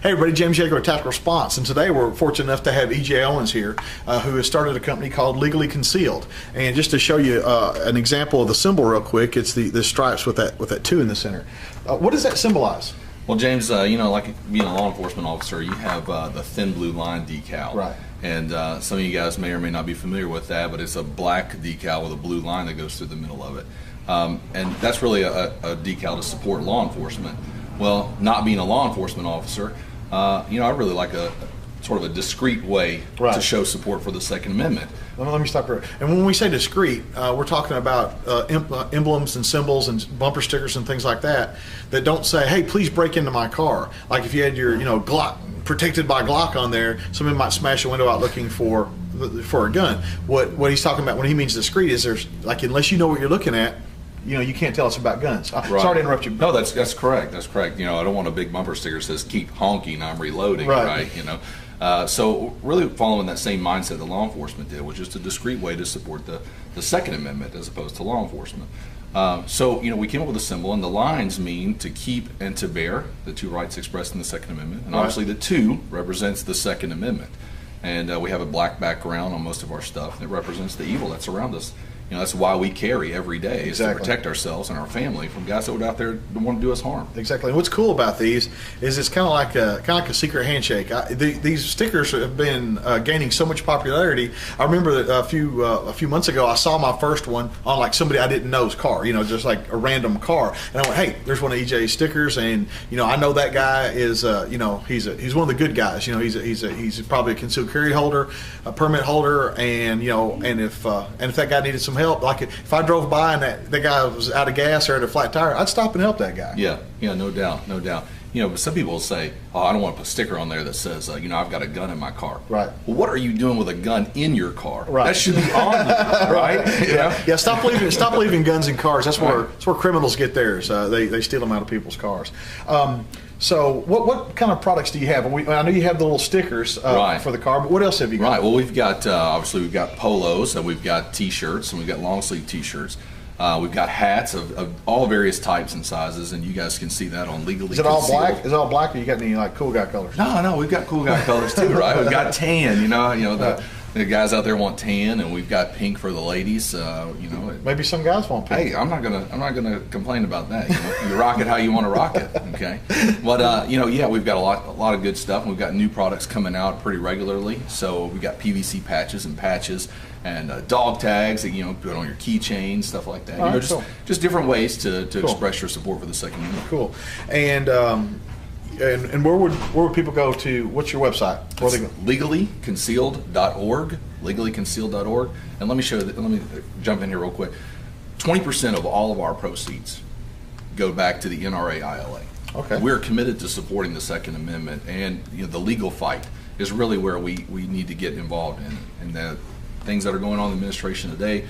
Hey everybody, James Yeager with Tactical Response, and today we're fortunate enough to have E.J. Owens here, who has started a company called Legally Concealed. And just to show you an example of the symbol real quick, it's the stripes with that 2 in the center. What does that symbolize? Well, James, you know, like being a law enforcement officer, you have the thin blue line decal. Right. And some of you guys may or may not be familiar with that, but it's a black decal with a blue line that goes through the middle of it. And that's really a decal to support law enforcement. Well, not being a law enforcement officer, you know, I really like a sort of a discreet way to show support for the Second Amendment. Well, let me stop here. And when we say discreet, we're talking about emblems and symbols and bumper stickers and things like that that don't say, "Hey, please break into my car." Like if you had your, Glock protected by Glock on there, somebody might smash a window out looking for a gun. What he's talking about when he means discreet is there's like, unless you know what you're looking at, you can't tell us about guns. Sorry to interrupt you. No, that's correct. That's correct. You know, I don't want a big bumper sticker that says "Keep honking, I'm reloading." Right. You know, so really following that same mindset that law enforcement did, was just a discreet way to support the Second Amendment as opposed to law enforcement. So you know, we came up with a symbol, and the lines mean to keep and to bear, the 2 rights expressed in the Second Amendment, and obviously the 2 represents the Second Amendment. And we have a black background on most of our stuff that represents the evil that's around us. You know, that's why we carry every day, is to protect ourselves and our family from guys that would out there that want to do us harm. Exactly. And what's cool about these is it's kind of like a secret handshake. These stickers have been gaining so much popularity. I remember that a few months ago I saw my first one on like somebody I didn't know's car. Just like a random car, and I went, "Hey, there's one of EJ's stickers," and I know that guy is he's one of the good guys. He's probably a concealed carry holder, a permit holder, and and if that guy needed some help, like if I drove by and that guy was out of gas or had a flat tire, I'd stop and help that guy. Yeah, no doubt. But some people will say, "Oh, I don't want to put a sticker on there that says, I've got a gun in my car." Right. Well, what are you doing with a gun in your car? Right. That should be on you, right? Yeah. Stop leaving guns in cars. That's where criminals get theirs. They steal them out of people's cars. So what kind of products do you have? I know you have the little stickers for the car, but what else have you got? Right. Well, we've got obviously we've got polos, and we've got T-shirts, and we've got long sleeve T-shirts. We've got hats of all various types and sizes, and you guys can see that on Legally Concealed. Is it all black? Is it all black, or you got any like cool guy colors? No, we've got cool guy colors too, right? We've got tan. The guys out there want tan, and we've got pink for the ladies. Maybe some guys want pink. Hey, I'm not gonna complain about that. You rock it how you want to rock it, okay? But we've got a lot of good stuff, and we've got new products coming out pretty regularly. So we've got PVC patches and dog tags that put on your keychains, stuff like that. Just different ways to express your support for the Second Amendment. Cool. And where would people go to? What's your website? LegallyConcealed.org. LegallyConcealed.org. And let me jump in here real quick. 20% of all of our proceeds go back to the NRA ILA. Okay. We're committed to supporting the Second Amendment, and the legal fight is really where we need to get involved in. And the things that are going on in the administration today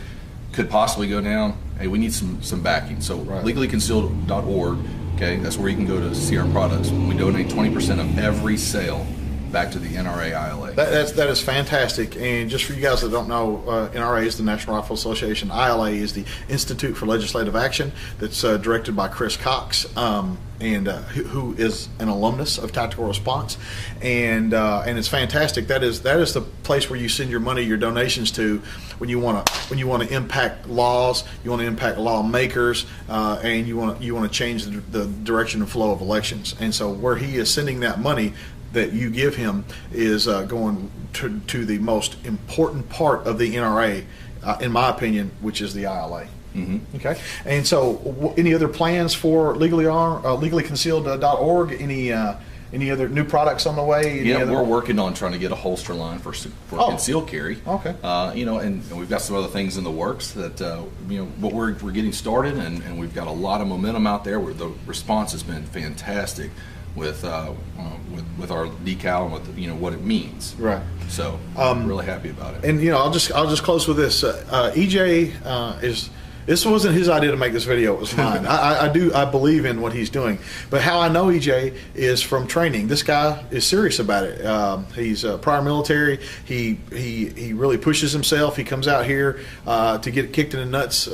could possibly go down. Hey, we need some backing. So LegallyConcealed.org. Okay, that's where you can go to see our products. We donate 20% of every sale back to the NRA ILA. That is fantastic. And just for you guys that don't know, NRA is the National Rifle Association. ILA is the Institute for Legislative Action that's directed by Chris Cox, who is an alumnus of Tactical Response, and it's fantastic. That is the place where you send your money, your donations to, when you want to impact laws, you want to impact lawmakers, and you want to change the direction and flow of elections. And so where he is sending that money that you give him is going to the most important part of the NRA, in my opinion, which is the ILA. Mm-hmm. Okay. And so, any other plans for LegallyConcealed.org? Any other new products on the way? We're working on trying to get a holster line for concealed carry. Okay. And we've got some other things in the works that but we're getting started, and we've got a lot of momentum out there. Where the response has been fantastic with our decal and with what it means. Right. So I'm really happy about it. And I'll just close with this. EJ This wasn't his idea to make this video; it was mine. I believe in what he's doing, but how I know EJ is from training. This guy is serious about it. He's prior military. He really pushes himself. He comes out here to get kicked in the nuts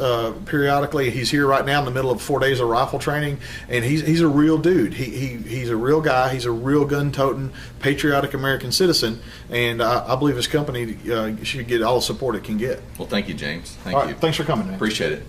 periodically. He's here right now in the middle of 4 days of rifle training, and he's a real dude. He's a real guy. He's a real gun-toting, patriotic American citizen, and I believe his company should get all the support it can get. Well, thank you, James. Thank All right, you. thanks for coming, man. Appreciate it.